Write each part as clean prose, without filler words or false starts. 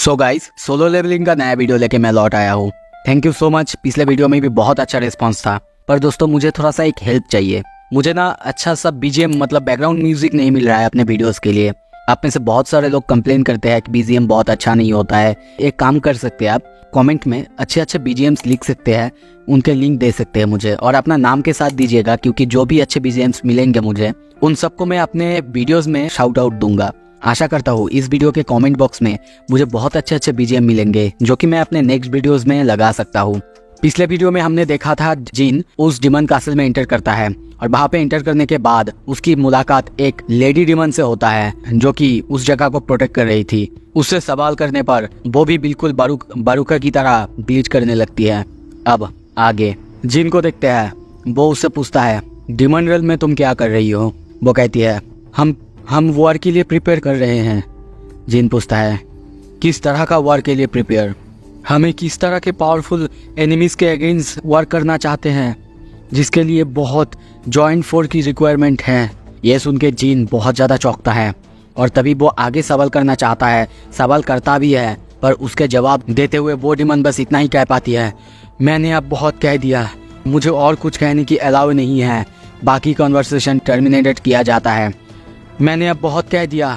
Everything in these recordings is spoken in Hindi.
सो गाइस, सोलो लेवलिंग का नया वीडियो लेके मैं लौट आया हूँ। Thank you so much. पिछले वीडियो में भी बहुत अच्छा रिस्पांस था, पर दोस्तों मुझे थोड़ा सा एक हेल्प चाहिए। मुझे ना अच्छा सा बीजीएम मतलब बैकग्राउंड म्यूजिक नहीं मिल रहा है अपने वीडियोस के लिए। आप में से बहुत सारे लोग कंप्लेन करते हैं कि बीजीएम बहुत अच्छा नहीं होता है। एक काम कर सकते हैं, आप कमेंट में अच्छे अच्छे बीजीएम्स लिख सकते हैं, उनके लिंक दे सकते हैं मुझे, और अपना नाम के साथ दीजिएगा, क्योंकि जो भी अच्छे बीजीएम्स मिलेंगे मुझे उन सबको मैं अपने वीडियोस में शाउट आउट दूंगा। आशा करता हूँ इस वीडियो के कमेंट बॉक्स में मुझे बहुत अच्छे अच्छे बीजीएम मिलेंगे जो कि मैं अपने नेक्स्ट वीडियोस में लगा सकता हूँ। पिछले वीडियो में हमने देखा था जिन उस डिमन कासल में एंटर करता है, और वहाँ पे एंटर करने के बाद उसकी मुलाकात एक लेडी डिमन से होता है जो कि उस जगह को प्रोटेक्ट कर रही थी। उससे सवाल करने पर वो भी बिल्कुल बारूका की तरह ब्लीच करने लगती है। अब आगे जिन को देखते हैं, वो उससे पूछता है डिमन रेल में तुम क्या कर रही हो। वो कहती है हम वॉर के लिए प्रिपेयर कर रहे हैं। जिन पूछता है किस तरह का वॉर के लिए प्रिपेयर, हमें किस तरह के पावरफुल एनिमीज के अगेंस्ट वॉर करना चाहते हैं जिसके लिए बहुत जॉइंट फोर्स की रिक्वायरमेंट है। ये सुन के जिन बहुत ज़्यादा चौंकता है और तभी वो आगे सवाल करना चाहता है, सवाल करता भी है, पर उसके जवाब देते हुए वो डिमन बस इतना ही कह पाती है, मैंने अब बहुत कह दिया, मुझे और कुछ कहने की अलाउ नहीं है। बाकी कॉन्वर्सेशन टर्मिनेटेड किया जाता है। मैंने अब बहुत कह दिया,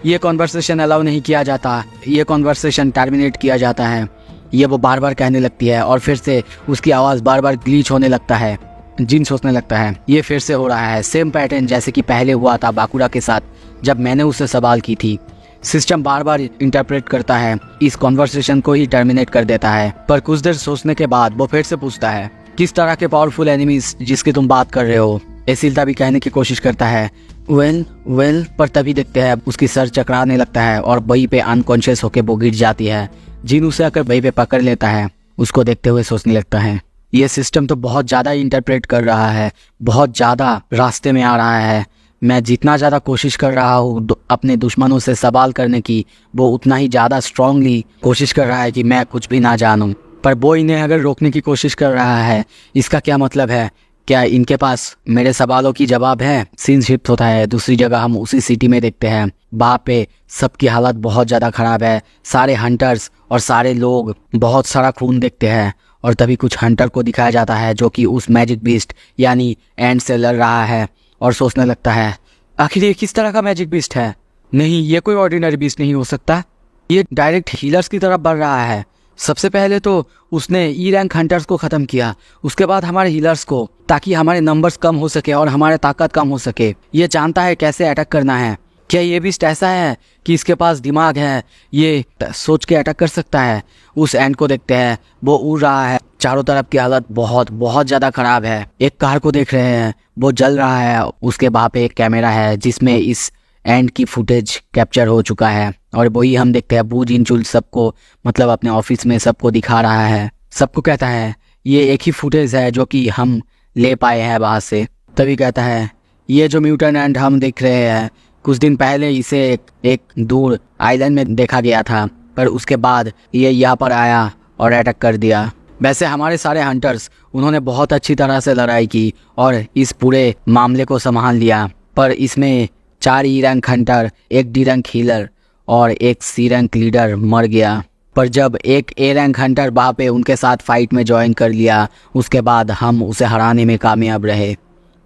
ये कॉन्वर्सेशन अलाउ नहीं किया जाता, ये कॉन्वर्सेशन टर्मिनेट किया जाता है। ये वो बार बार कहने लगती है और फिर से उसकी आवाज़ बार बार ग्लीच होने लगता है। जिन सोचने लगता है ये फिर से हो रहा है, सेम पैटर्न जैसे कि पहले हुआ था बाकुरा के साथ जब मैंने उससे सवाल की थी। सिस्टम बार बार इंटरप्रेट करता है, इस कॉन्वर्सेशन को ही टर्मिनेट कर देता है। पर कुछ देर सोचने के बाद वो फिर से पूछता है किस तरह के पावरफुल एनिमीज जिसकी तुम बात कर रहे हो। एसिल्ता भी कहने की कोशिश करता है वेल, पर तभी देखते हैं उसकी सर चकराने लगता है और वहीं पे अनकॉन्शियस होके वो गिर जाती है। जिन उसे आकर वहीं पे पकड़ लेता है। उसको देखते हुए सोचने लगता है ये सिस्टम तो बहुत ज़्यादा इंटरप्रेट कर रहा है, बहुत ज़्यादा रास्ते में आ रहा है। मैं जितना ज़्यादा कोशिश कर रहा हूँ अपने दुश्मनों से सवाल करने की, वो उतना ही ज़्यादा स्ट्रांगली कोशिश कर रहा है कि मैं कुछ भी ना जानूँ। पर वो इन्हें अगर रोकने की कोशिश कर रहा है, इसका क्या मतलब है? क्या इनके पास मेरे सवालों की जवाब है? सीन शिफ्ट होता है दूसरी जगह। हम उसी सिटी में देखते हैं, वहाँ पे सबकी हालत बहुत ज़्यादा ख़राब है। सारे हंटर्स और सारे लोग बहुत सारा खून देखते हैं, और तभी कुछ हंटर को दिखाया जाता है जो कि उस मैजिक बीस्ट यानी एंड से लड़ रहा है, और सोचने लगता है आखिर ये किस तरह का मैजिक बीस्ट है? नहीं, ये कोई ऑर्डिनरी बीस्ट नहीं हो सकता, ये डायरेक्ट हीलर्स की तरफ बढ़ रहा है। सबसे पहले तो उसने ई रैंक हंटर्स को ख़त्म किया, उसके बाद हमारे हीलर्स को, ताकि हमारे नंबर्स कम हो सके और हमारे ताकत कम हो सके। ये जानता है कैसे अटैक करना है। क्या ये बीस्ट ऐसा है कि इसके पास दिमाग है, ये सोच के अटैक कर सकता है? उस एंड को देखते हैं, वो उड़ रहा है, चारों तरफ की हालत बहुत बहुत ज़्यादा ख़राब है। एक कार को देख रहे हैं, वो जल रहा है, उसके वहाँ पे एक कैमरा है जिसमें इस एंड की फुटेज कैप्चर हो चुका है, और वही हम देखते हैं बू जिनचुल सबको मतलब अपने ऑफिस में सबको दिखा रहा है। सबको कहता है ये एक ही फुटेज है जो कि हम ले पाए हैं वहाँ से। तभी कहता है ये जो म्यूटेंट एंड हम देख रहे हैं, कुछ दिन पहले इसे एक दूर आइलैंड में देखा गया था, पर उसके बाद ये यहाँ पर आया और अटैक कर दिया। वैसे हमारे सारे हंटर्स उन्होंने बहुत अच्छी तरह से लड़ाई की और इस पूरे मामले को संभाल लिया, पर इसमें 4 ई रैंक हंटर, एक डी रैंक हीलर और एक सी रैंक लीडर मर गया। पर जब एक ए रैंक हंटर वहाँ पे उनके साथ फाइट में ज्वाइन कर लिया, उसके बाद हम उसे हराने में कामयाब रहे।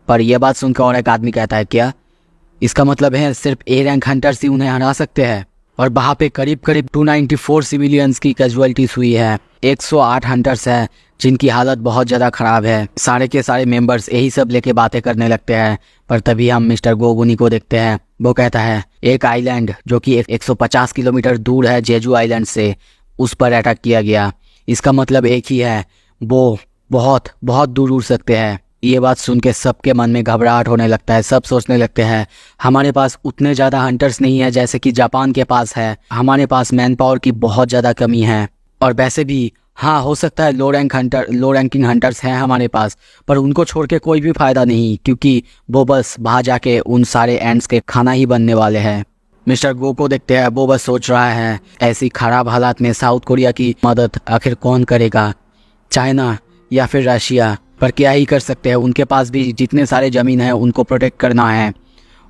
पर यह बात सुनकर और एक आदमी कहता है क्या इसका मतलब है सिर्फ ए रैंक हंटर्स ही उन्हें हरा सकते हैं? और वहाँ पे करीब 294 सिविलियंस की कैजुअलिटीज हुई है। 108 हंटर्स हैं जिनकी हालत बहुत ज़्यादा ख़राब है। सारे के सारे मेंबर्स यही सब लेके बातें करने लगते हैं। पर तभी हम मिस्टर गोगुनी को देखते हैं। वो कहता है एक आइलैंड जो कि 150 किलोमीटर दूर है जेजू आइलैंड से, उस पर अटैक किया गया। इसका मतलब एक ही है, वो बहुत बहुत दूर उड़ सकते हैं। ये बात सुन के सबके मन में घबराहट होने लगता है। सब सोचने लगते हैं हमारे पास उतने ज़्यादा हंटर्स नहीं है जैसे कि जापान के पास है, हमारे पास मैन पावर की बहुत ज़्यादा कमी है। और वैसे भी हाँ, हो सकता है लो रैंकिंग हंटर्स हैं हमारे पास, पर उनको छोड़ के कोई भी फ़ायदा नहीं, क्योंकि वो बस वहाँ जाके उन सारे एंड्स के खाना ही बनने वाले हैं। मिस्टर गो को देखते हैं, वो बस सोच रहा है ऐसी ख़राब हालात में साउथ कोरिया की मदद आखिर कौन करेगा, चाइना या फिर रशिया? पर क्या ही कर सकते हैं, उनके पास भी जितने सारे ज़मीन है उनको प्रोटेक्ट करना है।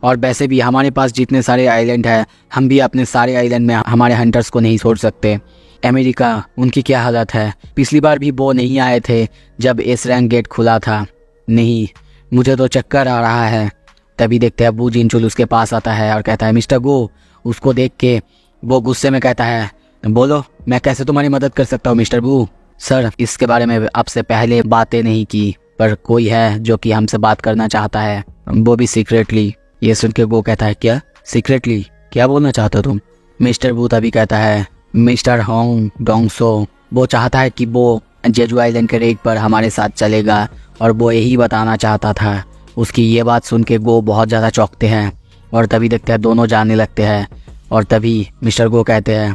और वैसे भी हमारे पास जितने सारे आइलैंड है, हम भी अपने सारे आइलैंड में हमारे हंटर्स को नहीं छोड़ सकते। अमेरिका, उनकी क्या हालत है? पिछली बार भी वो नहीं आए थे जब एस रैंक गेट खुला था। नहीं, मुझे तो चक्कर आ रहा है। तभी देखते हैं बू जिनचुल उसके पास आता है और कहता है मिस्टर गो। उसको देख के वो गुस्से में कहता है बोलो, मैं कैसे तुम्हारी मदद कर सकता हूँ मिस्टर बू? सर, इसके बारे में आपसे पहले बातें नहीं की, पर कोई है जो कि हमसे बात करना चाहता है, वो भी सीक्रेटली। ये सुन के वो कहता है क्या सीक्रेटली? क्या बोलना चाहते हो तुम? मिस्टर बू तभी कहता है मिस्टर होंग डोंगसो, वो चाहता है कि वो जेजू आइलैंड के रेड पर हमारे साथ चलेगा और वो यही बताना चाहता था। उसकी ये बात सुन के गो बहुत ज़्यादा चौंकते हैं और तभी देखते हैं दोनों जानने लगते हैं। और तभी मिस्टर गो कहते हैं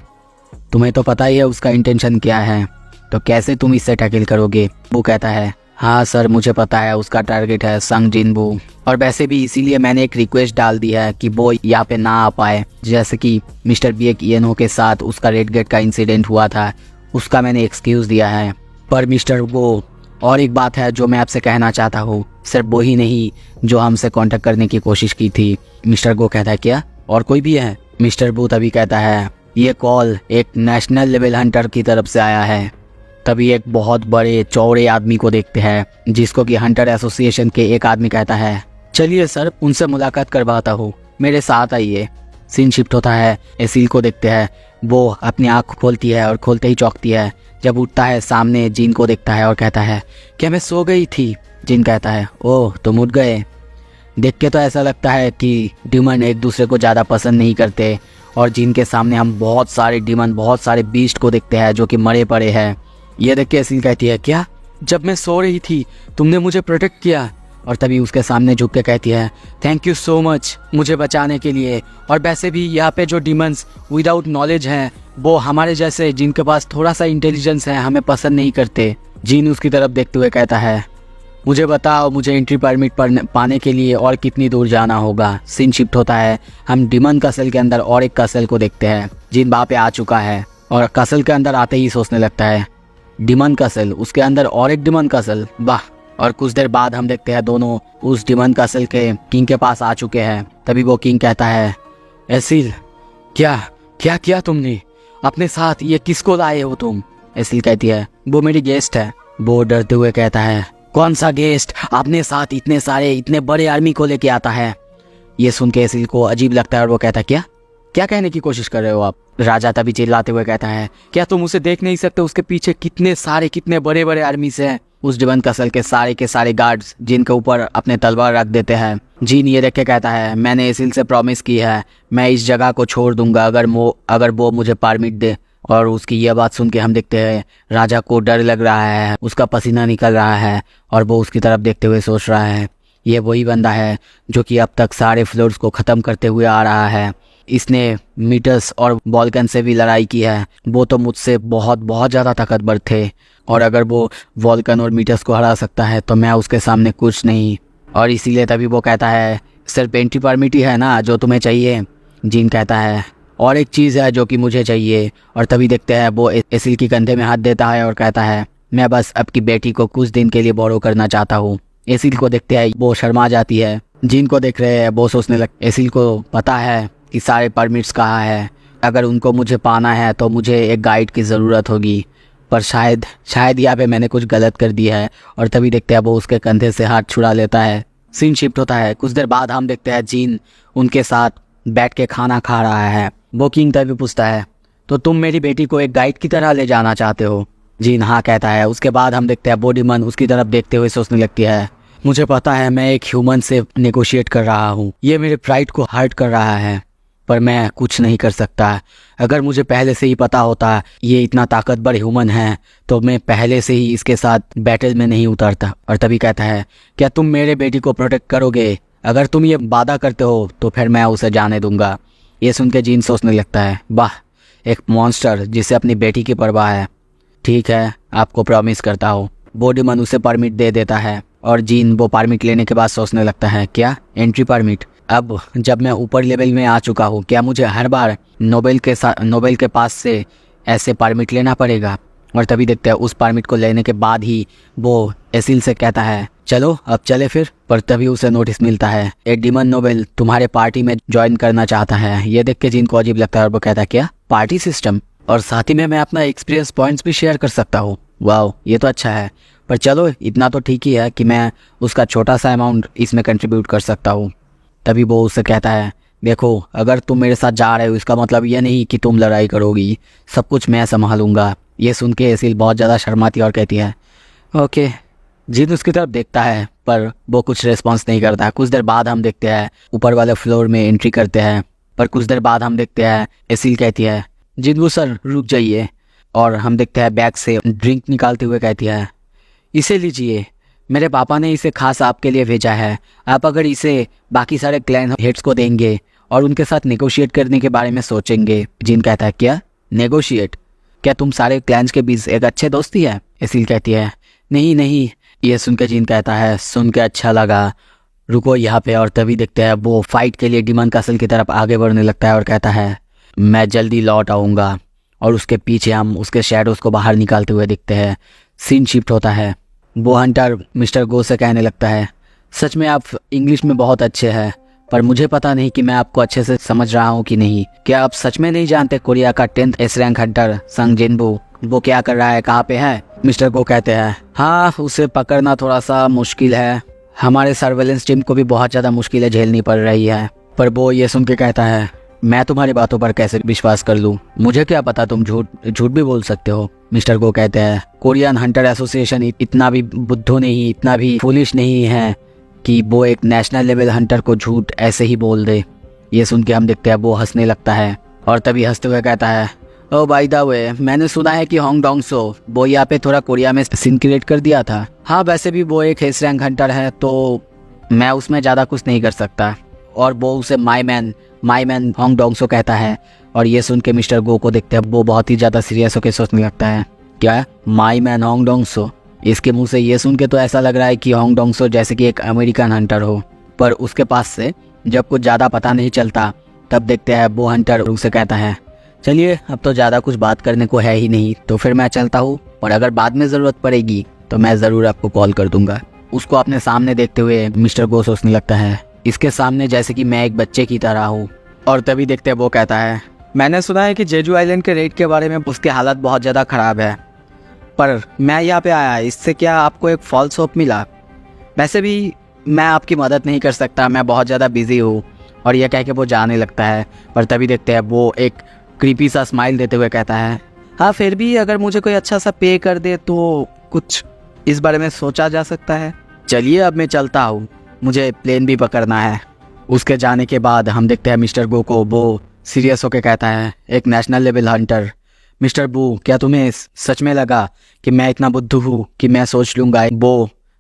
तुम्हें तो पता ही है उसका इंटेंशन क्या है, तो कैसे तुम इससे टैकल करोगे? वो कहता है हाँ सर, मुझे पता है उसका टारगेट है संग जिनबू, और वैसे भी इसीलिए मैंने एक रिक्वेस्ट डाल दी है कि वो यहाँ पे ना आ पाए। जैसे कि मिस्टर बिएक ईएनओ के साथ उसका रेड गेट का इंसिडेंट हुआ था, उसका मैंने एक्सक्यूज़ दिया है। पर मिस्टर गो, और एक बात है जो मैं आपसे कहना चाहता हूँ, सिर्फ वो ही नहीं जो हमसे कांटेक्ट करने की कोशिश की थी। मिस्टर गो कहता है क्या और कोई भी है? मिस्टर बू तभी कहता है ये कॉल एक नेशनल लेवल हंटर की तरफ से आया है। तभी एक बहुत बड़े चौड़े आदमी को देखते हैं जिसको कि हंटर एसोसिएशन के एक आदमी कहता है चलिए सर, उनसे मुलाकात करवाता हूँ, मेरे साथ आइए। सीन शिफ्ट होता है, एसील को देखते हैं। वो अपनी आँख खोलती है और खोलते ही चौंकती है। जब उठता है सामने जीन को देखता है और कहता है क्या मैं सो गई थी? जीन कहता है ओह तुम उठ गए। देख के तो ऐसा लगता है कि डिमन एक दूसरे को ज़्यादा पसंद नहीं करते, और जीन के सामने हम बहुत सारे डिमन, बहुत सारे बीस्ट को देखते हैं जो कि मरे पड़े हैं। ये देख के एसील कहती है क्या जब मैं सो रही थी तुमने मुझे प्रोटेक्ट किया? और तभी उसके सामने झुक के कहती है थैंक यू सो मच मुझे बचाने के लिए। और वैसे भी यहाँ पे जो डिमंस विदाउट नॉलेज हैं, वो हमारे जैसे जिनके पास थोड़ा सा इंटेलिजेंस है, हमें पसंद नहीं करते। जीन उसकी तरफ देखते हुए कहता है मुझे बताओ, मुझे एंट्री परमिट पाने के लिए और कितनी दूर जाना होगा? सीन शिफ्ट होता है, हम डिमन कसल के अंदर और एक कसल को देखते हैं। जीन वहाँ पे आ चुका है और कसल के अंदर आते ही सोचने लगता है डिमन कसल, उसके अंदर और एक डिमन कसल, वाह। और कुछ देर बाद हम देखते हैं दोनों उस डिमन कसल के किंग के पास आ चुके हैं। तभी वो किंग कहता है एसील, क्या क्या किया तुमने अपने साथ? ये किसको लाए हो तुम? एसील कहती है वो मेरी गेस्ट है। वो डरते हुए कहता है कौन सा गेस्ट अपने साथ इतने सारे इतने बड़े आर्मी को लेके आता है? ये सुन के एसील को अजीब लगता है और वो कहता है क्या क्या कहने की कोशिश कर रहे हो आप? राजा तभी चिल्लाते हुए कहता है क्या तुम उसे देख नहीं सकते? उसके पीछे कितने बड़े बड़े आर्मी से उस डिमन कसल के सारे गार्ड्स जिनके ऊपर अपने तलवार रख देते हैं। जीन ये देख के कहता है मैंने एसील से प्रॉमिस की है मैं इस जगह को छोड़ दूंगा अगर वो मुझे परमिट दे। और उसकी यह बात सुन के हम देखते हैं राजा को डर लग रहा है, उसका पसीना निकल रहा है और वो उसकी तरफ देखते हुए सोच रहा है ये वही बंदा है जो कि अब तक सारे फ्लोर्स को ख़त्म करते हुए आ रहा है। इसने मीटर्स और वॉल्कन से भी लड़ाई की है, वो तो मुझसे बहुत बहुत ज़्यादा ताकतवर थे, और अगर वो वॉल्कन और मीटर्स को हरा सकता है तो मैं उसके सामने कुछ नहीं। और इसीलिए तभी वो कहता है सिर्फ एंट्री परमिट ही है ना जो तुम्हें चाहिए? जीन कहता है और एक चीज़ है जो कि मुझे चाहिए। और तभी देखते हैं वो एसील के कंधे में हाथ देता है और कहता है मैं बस आपकी बेटी को कुछ दिन के लिए बोरो करना चाहता हूँ। एसील को देखते हैं वो शर्मा जाती है। जीन को देख रहे हैं, वो सोचने लग एसील को पता है कि सारे परमिट्स कहाँ है, अगर उनको मुझे पाना है तो मुझे एक गाइड की ज़रूरत होगी, पर शायद यहाँ पे मैंने कुछ गलत कर दिया है। और तभी देखते हैं वो उसके कंधे से हाथ छुड़ा लेता है। सीन शिफ्ट होता है, कुछ देर बाद हम देखते हैं जीन उनके साथ बैठ के खाना खा रहा है। वो किंग तभी पूछता है तो तुम मेरी बेटी को एक गाइड की तरह ले जाना चाहते हो? जीन हाँ कहता है। उसके बाद हम देखते हैं बॉडीमन उसकी तरफ देखते हुए सोचने लगती है मुझे पता है मैं एक ह्यूमन से नेगोशिएट कर रहा हूँ, ये मेरे प्राइड को हर्ट कर रहा है, पर मैं कुछ नहीं कर सकता। अगर मुझे पहले से ही पता होता ये इतना ताकतवर ह्यूमन है तो मैं पहले से ही इसके साथ बैटल में नहीं उतरता। और तभी कहता है क्या तुम मेरे बेटी को प्रोटेक्ट करोगे? अगर तुम ये वादा करते हो तो फिर मैं उसे जाने दूंगा। ये सुन के जीन सोचने लगता है वाह, एक मॉन्स्टर जिसे अपनी बेटी की परवाह है। ठीक है, आपको प्रॉमिस करता हूँ। बॉडीमन उसे परमिट दे देता है और जीन वो परमिट लेने के बाद सोचने लगता है क्या एंट्री परमिट? अब जब मैं ऊपर लेवल में आ चुका हूँ क्या मुझे हर बार नोबेल के पास से ऐसे परमिट लेना पड़ेगा? और तभी देखते हैं उस परमिट को लेने के बाद ही वो एसिल से कहता है चलो अब चले फिर। पर तभी उसे नोटिस मिलता है एक डिमन नोबल तुम्हारे पार्टी में ज्वाइन करना चाहता है। ये देख के जिन को अजीब लगता है और वो कहता है क्या पार्टी सिस्टम, और साथ ही में मैं अपना एक्सपीरियंस पॉइंट्स भी शेयर कर सकता हूँ। वाह ये तो अच्छा है, पर चलो इतना तो ठीक ही है कि मैं उसका छोटा सा अमाउंट इसमें कंट्रीब्यूट कर सकता हूँ। तभी वो उससे कहता है देखो अगर तुम मेरे साथ जा रहे हो इसका मतलब ये नहीं कि तुम लड़ाई करोगी, सब कुछ मैं संभालूंगा। ये सुन के एसिल बहुत ज़्यादा शर्माती और कहती है ओके। जिन उसकी तरफ देखता है पर वो कुछ रिस्पॉन्स नहीं करता है। कुछ देर बाद हम देखते हैं ऊपर वाले फ्लोर में एंट्री करते हैं, पर कुछ देर बाद हम देखते हैं एसिल कहती है जिनवू सर रुक जाइए, और हम देखते हैं बैग से ड्रिंक निकालते हुए कहती है इसे लीजिए, मेरे पापा ने इसे खास आपके लिए भेजा है। आप अगर इसे बाकी सारे क्लैन हेड्स को देंगे और उनके साथ नेगोशिएट करने के बारे में सोचेंगे। जिन कहता है क्या नेगोशिएट, क्या तुम सारे क्लैंस के बीच एक अच्छे दोस्ती है? एसिल कहती है नहीं नहीं। ये सुन के जिन कहता है सुन के अच्छा लगा, रुको यहाँ पे। और तभी देखते हैं वो फाइट के लिए डिमन कासल की तरफ आगे बढ़ने लगता है और कहता है मैं जल्दी लौट आऊँगा। और उसके पीछे हम उसके शैडोज को बाहर निकालते हुए दिखते हैं। सीन शिफ्ट होता है। वो हंटर मिस्टर गो से कहने लगता है सच में आप इंग्लिश में बहुत अच्छे हैं, पर मुझे पता नहीं कि मैं आपको अच्छे से समझ रहा हूँ कि नहीं। क्या आप सच में नहीं जानते कोरिया का 10th एस रैंक हंटर संग जिनबू वो क्या कर रहा है, कहाँ पे है? मिस्टर गो कहते हैं हाँ उसे पकड़ना थोड़ा सा मुश्किल है, हमारे सर्वेलेंस टीम को भी बहुत ज़्यादा मुश्किलें झेलनी पड़ रही है। पर वो ये सुन के कहता है मैं तुम्हारी बातों पर कैसे विश्वास कर लूँ, मुझे क्या पता तुम झूठ भी बोल सकते हो। मिस्टर गो कहते हैं कोरियन हंटर एसोसिएशन इतना भी बुद्धू नहीं, इतना भी फुलिश नहीं है कि वो एक नेशनल लेवल हंटर को झूठ ऐसे ही बोल दे। ये सुन के हम देखते हैं वो हंसने लगता है और तभी हंसते हुए कहता है ओ बाय द वे मैंने सुना है कि होंग डोंग सो वो यहाँ पे थोड़ा कोरिया में सीन क्रिएट कर दिया था। हाँ वैसे भी वो एक एस रैंक हंटर है तो मैं उसमें ज़्यादा कुछ नहीं कर सकता। और वो उसे माई मैन होंग डोंग सो कहता है। और ये सुन के मिस्टर गो को देखते हैं वो बहुत ही ज़्यादा सीरियस होकर सोचने लगता है क्या माई मैन होंग डोंग सो, इसके मुंह से ये सुन के तो ऐसा लग रहा है कि होंग डोंग सो जैसे कि एक अमेरिकन हंटर हो। पर उसके पास से जब कुछ ज़्यादा पता नहीं चलता तब देखते हैं वो हंटर उसे कहता है चलिए अब तो ज़्यादा कुछ बात करने को है ही नहीं तो फिर मैं चलता हूँ, और अगर बाद में ज़रूरत पड़ेगी तो मैं ज़रूर आपको कॉल कर दूंगा। उसको अपने सामने देखते हुए मिस्टर गो सोचने लगता है इसके सामने जैसे कि मैं एक बच्चे की तरह हूँ। और तभी देखते हैं वो कहता है मैंने सुना है कि जेजू आइलैंड के रेड के बारे में उसकी हालत बहुत ज़्यादा ख़राब है, पर मैं यहाँ पे आया इससे क्या आपको एक फॉल्स होप मिला? वैसे भी मैं आपकी मदद नहीं कर सकता, मैं बहुत ज़्यादा बिजी हूँ। और यह कह के वो जाने लगता है। पर तभी देखते हैं वो एक क्रीपी सा स्माइल देते हुए कहता है हाँ फिर भी अगर मुझे कोई अच्छा सा पे कर दे तो कुछ इस बारे में सोचा जा सकता है। चलिए अब मैं चलता हूँ, मुझे प्लेन भी पकड़ना है। उसके जाने के बाद हम देखते हैं मिस्टर गो को वो सीरियस होकर कहता है एक नेशनल लेवल हंटर। मिस्टर बू क्या तुम्हें सच में लगा कि मैं इतना बुद्धू हूँ कि मैं सोच लूँगा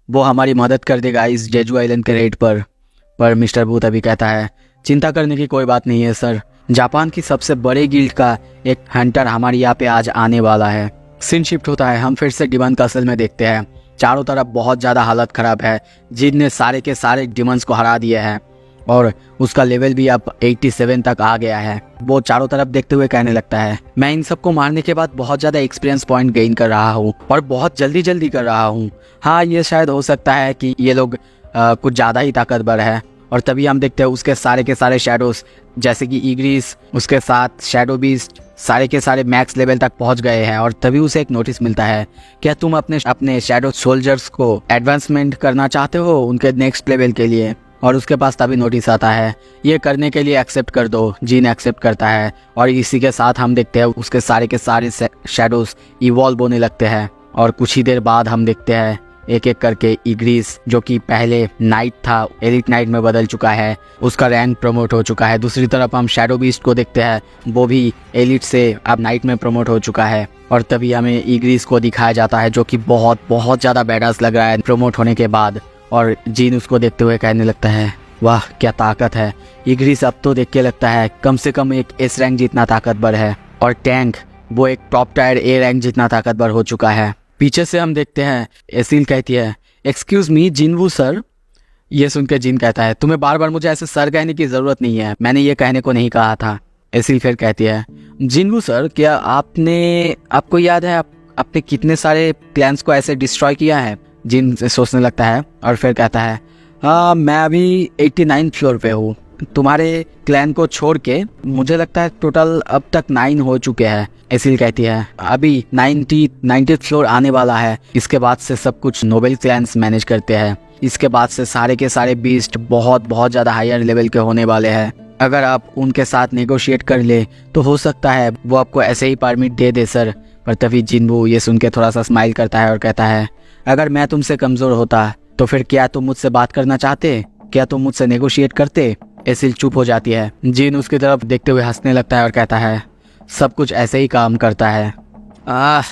वो हमारी मदद कर देगा इस जेजू आइलैंड के रेड पर मिस्टर बू तभी कहता है चिंता करने की कोई बात नहीं है सर, जापान की सबसे बड़े गिल्ड का एक हंटर हमारे यहाँ पे आज आने वाला है। सीन शिफ्ट होता है। हम फिर से डिमन कासल में देखते हैं चारों तरफ बहुत ज़्यादा हालत ख़राब है। जिन ने सारे के सारे डिमंस को हरा दिए हैं और उसका लेवल भी अब 87 तक आ गया है। वो चारों तरफ देखते हुए कहने लगता है मैं इन सबको मारने के बाद बहुत ज़्यादा एक्सपीरियंस पॉइंट गेन कर रहा हूँ और बहुत जल्दी कर रहा हूँ। हाँ ये शायद हो सकता है कि ये लोग कुछ ज़्यादा ही ताकतवर है। और तभी हम देखते हैं उसके सारे के सारे शैडोज जैसे कि ईग्रिस उसके साथ शैडो बीस्ट सारे के सारे मैक्स लेवल तक पहुंच गए हैं। और तभी उसे एक नोटिस मिलता है क्या तुम अपने शैडो सोल्जर्स को एडवांसमेंट करना चाहते हो उनके नेक्स्ट लेवल के लिए? और उसके पास तभी नोटिस आता है ये करने के लिए एक्सेप्ट कर दो। जीन एक्सेप्ट करता है और इसी के साथ हम देखते हैं उसके सारे के सारे शैडोज इवॉल्व होने लगते हैं। और कुछ ही देर बाद हम देखते हैं एक एक करके इग्रिस जो कि पहले नाइट था एलिट नाइट में बदल चुका है, उसका रैंक प्रमोट हो चुका है। दूसरी तरफ हम शैडो बीस्ट को देखते हैं वो भी एलिट से अब नाइट में प्रमोट हो चुका है। और तभी हमें इग्रिस को दिखाया जाता है जो कि बहुत ज़्यादा बैडास लग रहा है प्रमोट होने के बाद। और जीन उसको देखते हुए कहने लगता है वाह क्या ताकत है। इग्रिस अब तो देख के लगता है कम से कम एक एस रैंक जितना ताकतवर है और टैंक वो एक टॉप टायर ए रैंक जितना ताकतवर हो चुका है। पीछे से हम देखते हैं एसिल कहती है एक्सक्यूज मी जिनवू सर। ये सुन के जिन कहता है तुम्हें बार बार मुझे ऐसे सर कहने की ज़रूरत नहीं है, मैंने ये कहने को नहीं कहा था। एसिल फिर कहती है जिनवू सर क्या आपको याद है अपने कितने सारे क्लैंस को ऐसे डिस्ट्रॉय किया है, जिन सोचने लगता है और फिर कहता है हाँ मैं अभी 89 फ्लोर पे हूँ, तुम्हारे क्लैन को छोड़ के मुझे लगता है टोटल अब तक 9 हो चुके हैं। एसिल कहती है अभी 90 फ्लोर आने वाला है, इसके बाद से सब कुछ नोबेल क्लैंस मैनेज करते हैं, इसके बाद से सारे के सारे बीस्ट बहुत बहुत ज़्यादा हायर लेवल के होने वाले हैं। अगर आप उनके साथ नेगोशिएट कर ले तो हो सकता है वो आपको ऐसे ही परमिट दे दे सर। पर तभी जिनवू ये सुन के थोड़ा सा स्माइल करता है और कहता है अगर मैं तुमसे कमज़ोर होता तो फिर क्या तुम मुझसे बात करना चाहते, क्या तुम मुझसे नेगोशिएट करते। एसिल चुप हो जाती है। जिन उसकी तरफ देखते हुए हंसने लगता है और कहता है सब कुछ ऐसे ही काम करता है।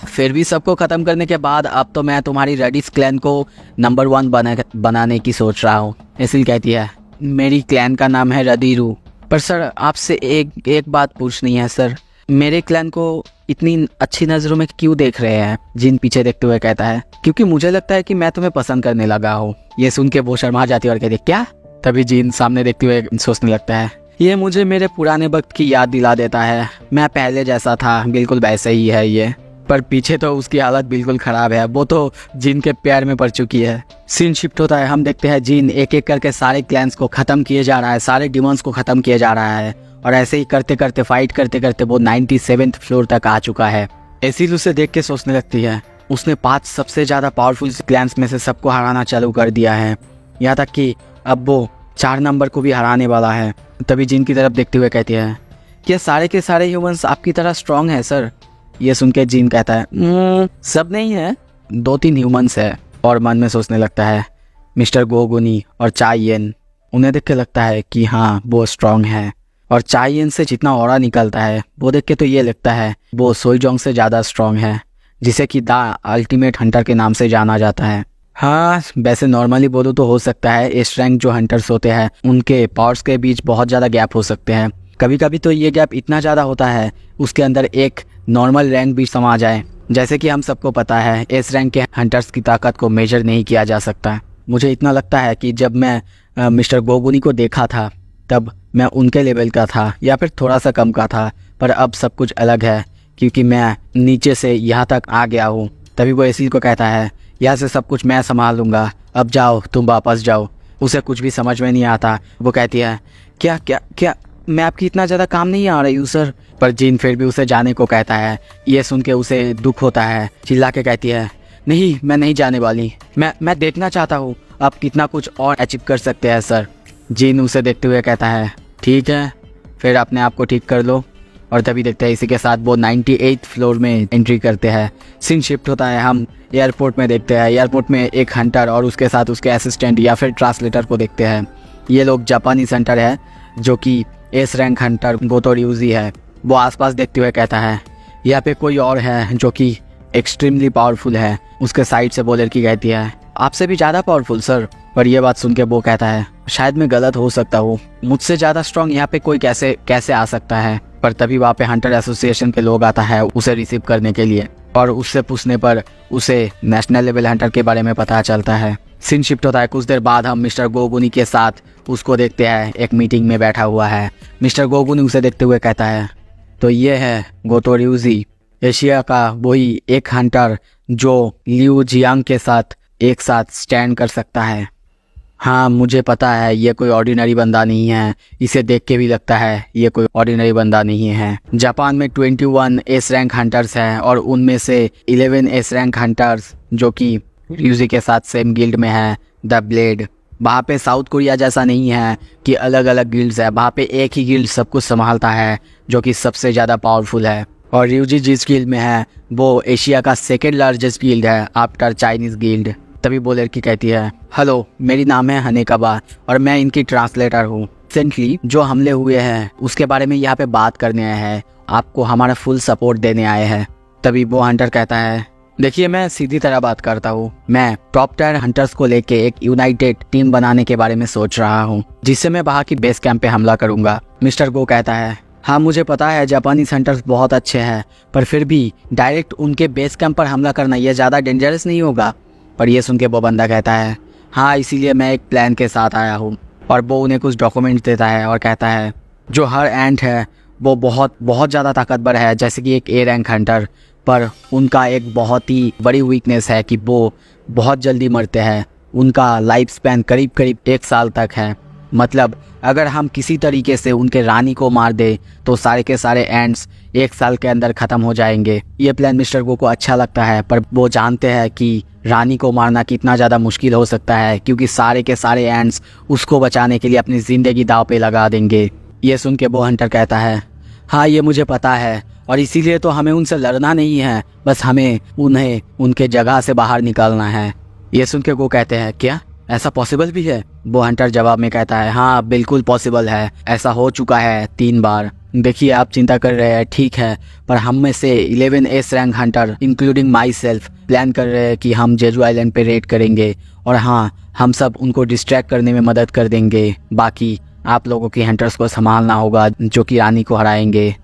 फिर भी सबको ख़त्म करने के बाद अब तो मैं तुम्हारी रेडिस क्लैन को नंबर 1 बनाने की सोच रहा हूँ। एसिल कहती है मेरी क्लैन का नाम है रदीरू। पर सर आपसे एक बात पूछनी है सर, मेरे क्लैन को इतनी अच्छी नज़रों में क्यों देख रहे हैं। जिन पीछे देखते हुए कहता है क्योंकि मुझे लगता है कि मैं तुम्हें पसंद करने लगा हूँ। ये सुन के वो शर्मा जाती है और कहती है क्या। तभी जीन सामने देखते हुए सोचने लगता है ये मुझे मेरे पुराने वक्त की याद दिला देता है, मैं पहले जैसा था बिल्कुल वैसे ही है ये। पर पीछे तो उसकी हालत बिल्कुल ख़राब है, वो तो जिन के प्यार में पड़ चुकी है। सीन शिफ्ट होता है, हम देखते हैं जिन एक एक करके सारे क्लैंस को ख़त्म किए जा रहा है, सारे डिमॉन्स को ख़त्म किए जा रहा है और ऐसे ही करते करते फाइट करते करते वो 97th फ्लोर तक आ चुका है। एसिल उसे देख के सोचने लगती है उसने 5 सबसे ज़्यादा पावरफुल क्लैंस में से सबको हराना चालू कर दिया है, यहाँ तक कि अब वो 4 नंबर को भी हराने वाला है। तभी जिन की तरफ देखते हुए कहती है क्या सारे के सारे ह्यूमंस आपकी तरह स्ट्रांग है सर। ये सुन के जिन कहता है सब नहीं है, 2-3 ह्यूमंस है। और मन में सोचने लगता है मिस्टर गोगुनी और चाइयन, उन्हें देख के लगता है कि हाँ वो स्ट्रांग है। और चाइयन से जितना ऑरा निकलता है वो देख के तो ये लगता है वो सोईजोंग से ज़्यादा स्ट्रांग है, जिसे कि द अल्टीमेट हंटर के नाम से जाना जाता है। हाँ वैसे नॉर्मली बोलूँ तो हो सकता है एस रैंक जो हंटर्स होते हैं उनके पावर्स के बीच बहुत ज़्यादा गैप हो सकते हैं। कभी कभी तो ये गैप इतना ज़्यादा होता है उसके अंदर एक नॉर्मल रैंक भी समा जाए। जैसे कि हम सबको पता है एस रैंक के हंटर्स की ताकत को मेजर नहीं किया जा सकता। मुझे इतना लगता है कि जब मैं मिस्टर गोगुनी को देखा था तब मैं उनके लेवल का था या फिर थोड़ा सा कम का था, पर अब सब कुछ अलग है क्योंकि मैं नीचे से यहाँ तक आ गया हूँ। तभी वो एसिल को कहता है यहाँ से सब कुछ मैं संभाल लूँगा, अब जाओ तुम वापस जाओ। उसे कुछ भी समझ में नहीं आता। वो कहती है क्या क्या क्या मैं आपकी इतना ज़्यादा काम नहीं आ रही हूँ सर। पर जिन फिर भी उसे जाने को कहता है। ये सुन के उसे दुख होता है, चिल्ला के कहती है नहीं मैं नहीं जाने वाली, मैं देखना चाहता हूँ आप कितना कुछ और अचीव कर सकते हैं सर। जिन उसे देखते हुए कहता है ठीक है फिर अपने आप को ठीक कर लो। और तभी देखते हैं इसी के साथ वो 98th फ्लोर में एंट्री करते हैं। सीन शिफ्ट होता है, हम एयरपोर्ट में देखते हैं। एयरपोर्ट में एक हंटर और उसके साथ उसके असिस्टेंट या फिर ट्रांसलेटर को देखते हैं। ये लोग जापानीज हंटर है जो कि एस रैंक हंटर गोतो रियूजी है। वो आसपास देखते हुए कहता है यहाँ पे कोई और है जो कि एक्सट्रीमली पावरफुल है। उसके साइड से वो लड़की कहती है आपसे भी ज़्यादा पावरफुल सर। पर यह बात सुन के वो कहता है शायद मैं गलत हो सकता हूँ, मुझसे ज़्यादा स्ट्रांग यहाँ पे कोई कैसे आ सकता है। पर तभी वहाँ पे हंटर एसोसिएशन के लोग आता है उसे रिसीव करने के लिए और उससे पूछने पर उसे नेशनल लेवल हंटर के बारे में पता चलता है। सीन शिफ्ट होता है, कुछ देर बाद हम मिस्टर गोगुनी के साथ उसको देखते हैं एक मीटिंग में बैठा हुआ है। मिस्टर गोगुनी उसे देखते हुए कहता है तो ये है गोतो रियूजी, एशिया का वही एक हंटर जो लिऊ जियांग के साथ एक साथ स्टैंड कर सकता है। हाँ मुझे पता है ये कोई ऑर्डिनरी बंदा नहीं है, इसे देख के भी लगता है ये कोई ऑर्डिनरी बंदा नहीं है। जापान में 21 एस रैंक हंटर्स हैं और उनमें से 11 एस रैंक हंटर्स जो कि रियूजी के साथ सेम गिल्ड में है, द ब्लेड। वहाँ पे साउथ कोरिया जैसा नहीं है कि अलग अलग गिल्ड्स है, वहाँ पे एक ही गिल्ड सब कुछ संभालता है जो कि सबसे ज़्यादा पावरफुल है। और रियूजी जिस गिल्ड में है वो एशिया का सेकेंड लार्जेस्ट गिल्ड है आफ्टर चाइनीज़ गिल्ड। तभी वो लड़की कहती है हेलो मेरी नाम है हनेकाबा और मैं इनकी ट्रांसलेटर हूँ। रिसेंटली जो हमले हुए हैं उसके बारे में यहाँ पे बात करने आए हैं, आपको हमारा फुल सपोर्ट देने आए हैं। तभी वो हंटर कहता है देखिए मैं सीधी तरह बात करता हूँ, मैं टॉप टायर हंटर्स को लेके एक यूनाइटेड टीम बनाने के बारे में सोच रहा हूँ जिससे मैं वहाँ की बेस कैंप पे हमला करूँगा। मिस्टर गो कहता है हाँ मुझे पता है जापानीज हंटर्स बहुत अच्छे हैं, पर फिर भी डायरेक्ट उनके बेस कैंप पर हमला करना ये ज़्यादा डेंजरस नहीं होगा। पर यह सुन के वो बंदा कहता है हाँ इसीलिए मैं एक प्लान के साथ आया हूँ। और वो उन्हें कुछ डॉक्यूमेंट देता है और कहता है जो हर एंट है वो बहुत बहुत ज़्यादा ताकतवर है, जैसे कि एक ए रैंक हंटर पर उनका एक बहुत ही बड़ी वीकनेस है कि वो बहुत जल्दी मरते हैं। उनका लाइफ स्पैन करीब करीब 1 साल तक है। मतलब अगर हम किसी तरीके से उनके रानी को मार दे तो सारे के सारे एंड्स 1 साल के अंदर ख़त्म हो जाएंगे। ये प्लान मिस्टर गो को अच्छा लगता है, पर वो जानते हैं कि रानी को मारना कितना ज़्यादा मुश्किल हो सकता है, क्योंकि सारे के सारे एंड्स उसको बचाने के लिए अपनी ज़िंदगी दाव पे लगा देंगे। ये सुन के वो हंटर कहता है, हाँ ये मुझे पता है, और इसीलिए तो हमें उनसे लड़ना नहीं है, बस हमें उन्हें उनके जगह से बाहर निकालना है। ये सुन के वो कहते हैं, क्या ऐसा पॉसिबल भी है? वो हंटर जवाब में कहता है, हाँ बिल्कुल पॉसिबल है, ऐसा हो चुका है 3 बार। देखिए आप चिंता कर रहे हैं, ठीक है, पर हम में से 11 S rank Hunter including my self plan कर रहे हैं कि हम जेजू आइलैंड पे रेड करेंगे, और हाँ हम सब उनको डिस्ट्रैक्ट करने में मदद कर देंगे। बाकी आप लोगों की हंटर्स को संभालना होगा जो कि रानी को हराएंगे।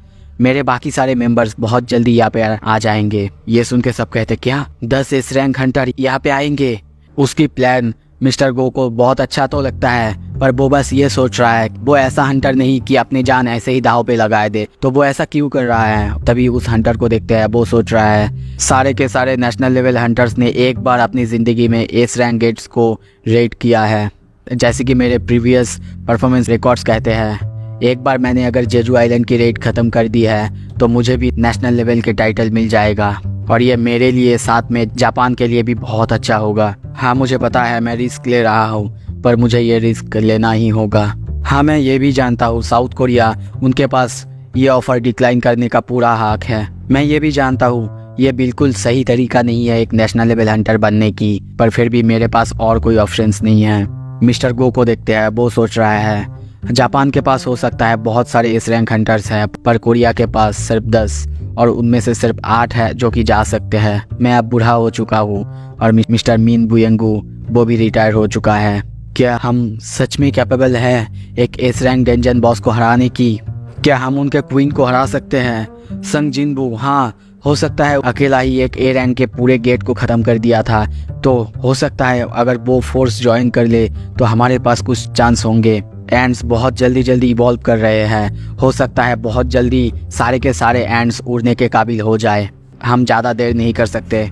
मेरे बाकी सारे मेंबर्स बहुत जल्दी यहाँ पे आ जाएंगे। ये सुन के सब कहते, क्या 10 एस रैंक हंटर यहाँ पे आएंगे? उसकी प्लान मिस्टर गो को बहुत अच्छा तो लगता है, पर वो बस ये सोच रहा है, वो ऐसा हंटर नहीं कि अपनी जान ऐसे ही दाव पे लगाए दे, तो वो ऐसा क्यों कर रहा है? तभी उस हंटर को देखते हैं, वो सोच रहा है सारे के सारे नेशनल लेवल हंटर्स ने एक बार अपनी ज़िंदगी में एस रैंक गेट्स को रेड किया है। जैसे कि मेरे प्रीवियस परफॉर्मेंस रिकॉर्ड्स कहते हैं, एक बार मैंने अगर जेजू आइलैंड की रेड ख़त्म कर दी है तो मुझे भी नेशनल लेवल के टाइटल मिल जाएगा, और ये मेरे लिए साथ में जापान के लिए भी बहुत अच्छा होगा। हाँ मुझे पता है मैं रिस्क ले रहा हूँ, पर मुझे ये रिस्क लेना ही होगा। हाँ मैं ये भी जानता हूँ साउथ कोरिया, उनके पास ये ऑफ़र डिक्लाइन करने का पूरा हक है। मैं ये भी जानता हूँ ये बिल्कुल सही तरीका नहीं है एक नेशनल लेवल हंटर बनने की, पर फिर भी मेरे पास और कोई ऑप्शंस नहीं है। मिस्टर गो को देखते हैं, वो सोच रहा है जापान के पास हो सकता है बहुत सारे एस रैंक हंटर्स हैं, पर कोरिया के पास सिर्फ 10, और उनमें से सिर्फ 8 है जो कि जा सकते हैं। मैं अब बूढ़ा हो चुका हूँ, और मिस्टर मीन बुयंगू वो भी रिटायर हो चुका है। क्या हम सच में कैपेबल हैं एक एस रैंक डंजन बॉस को हराने की? क्या हम उनके क्वीन को हरा सकते हैं? संग जिनबू, हाँ हो सकता है अकेला ही एक ए रैंक के पूरे गेट को ख़त्म कर दिया था, तो हो सकता है अगर वो फोर्स ज्वाइन कर ले तो हमारे पास कुछ चांस होंगे। एंड्स बहुत जल्दी इवॉल्व कर रहे हैं, हो सकता है बहुत जल्दी सारे के सारे एंड्स उड़ने के काबिल हो जाए। हम ज़्यादा देर नहीं कर सकते,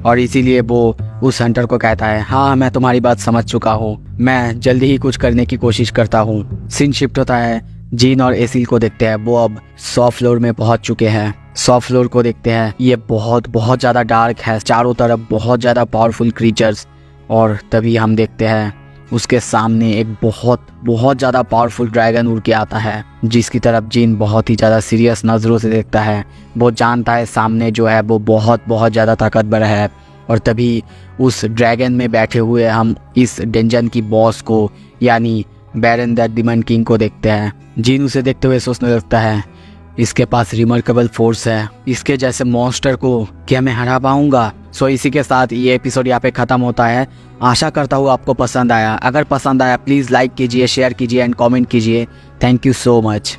और इसीलिए वो उस हंटर को कहता है, हाँ मैं तुम्हारी बात समझ चुका हूँ, मैं जल्दी ही कुछ करने की कोशिश करता हूँ। सीन शिफ्ट होता है, जीन और एसिल को देखते हैं, वो अब 100 फ्लोर में पहुँच चुके हैं। 100 फ्लोर को देखते हैं, ये बहुत ज़्यादा डार्क है, चारों तरफ बहुत ज़्यादा पावरफुल क्रीचर्स, और तभी हम देखते हैं उसके सामने एक बहुत ज़्यादा पावरफुल ड्रैगन उड़ के आता है, जिसकी तरफ जीन बहुत ही ज़्यादा सीरियस नज़रों से देखता है। वो जानता है सामने जो है वो बहुत ज़्यादा ताकतवर है, और तभी उस ड्रैगन में बैठे हुए हम इस डंजन की बॉस को यानी बैरन द डिमन किंग को देखते हैं। जीन उसे देखते हुए सोचने लगता है, इसके पास रिमार्केबल फोर्स है, इसके जैसे मॉन्स्टर को क्या मैं हरा पाऊंगा? सो इसी के साथ ये एपिसोड यहाँ पे ख़त्म होता है। आशा करता हूँ आपको पसंद आया। अगर पसंद आया प्लीज़ लाइक कीजिए, शेयर कीजिए एंड कमेंट कीजिए। Thank you so much.